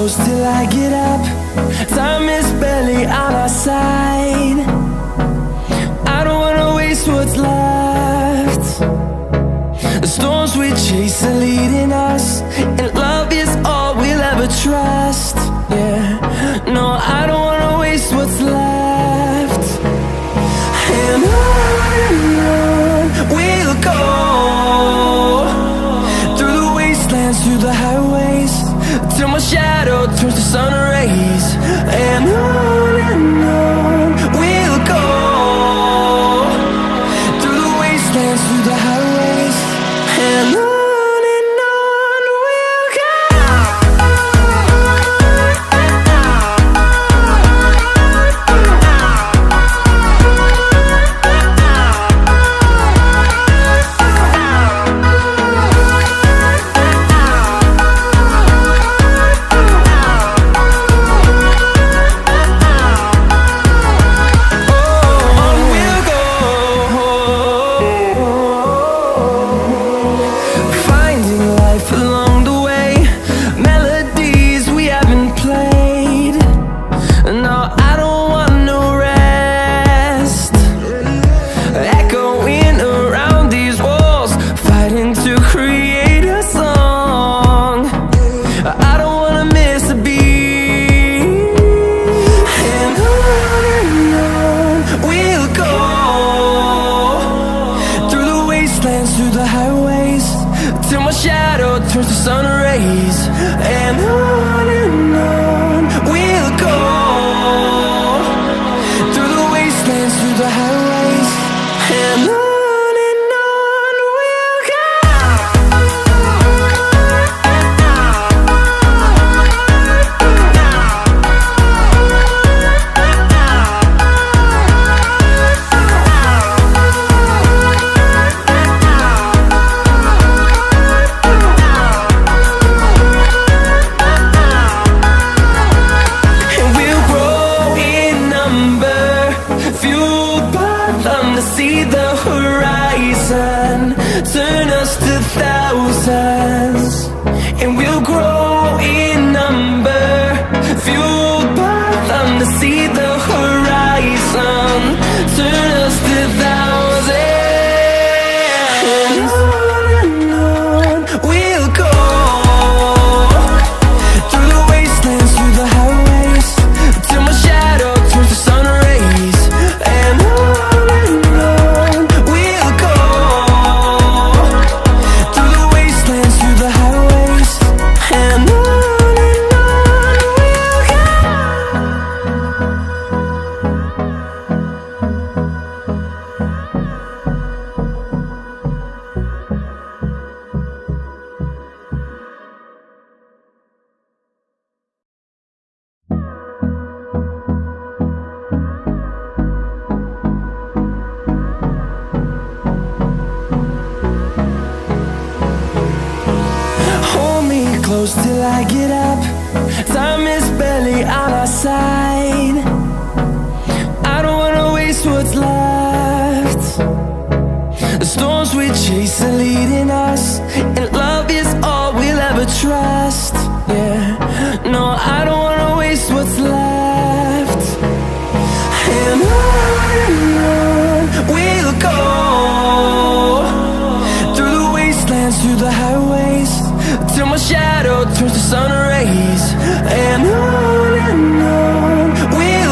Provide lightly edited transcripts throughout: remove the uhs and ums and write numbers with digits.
close till I get up. Time is barely on our side. I don't wanna waste what's left. The storms we chase are leading us, and love is all we'll ever trust. Yeah, no, I don't wanna waste what's left. And on we'll go, through the wastelands, through the highways, till my shadow turns to sun rays. And on we'll go, through the wastelands, through the highways, and on we'll go. Through the highways, till my shadow turns to sun rays. And on we'll go, through the wastelands, through the highways, and on we'll go. See the horizon, turn us to thousands, and we'll grow in number, fueled by them. To see the horizon, turn us to thousands, and on we'll go, through the wastelands, through the highways, till my shadow turns to sun rays. And close till I get up. Time is barely on our side. I don't wanna waste what's left. The storms we chase are leading us, and love is all we'll ever trust. Yeah, no, I don't wanna waste what's left. And on we'll go, through the wastelands, through the highways, till my shadow turns to sun rays. And on we'll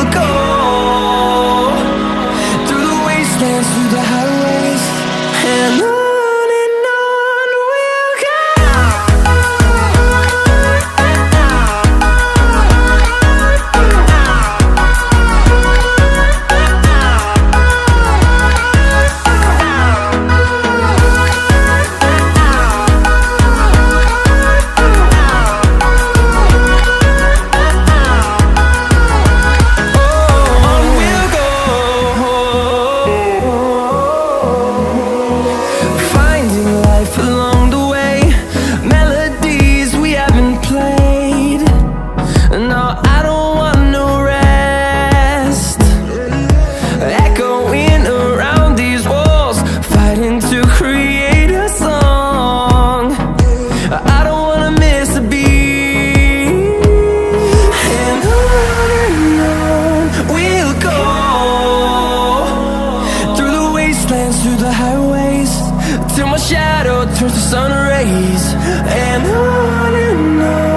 till my shadow turns to sun rays. And on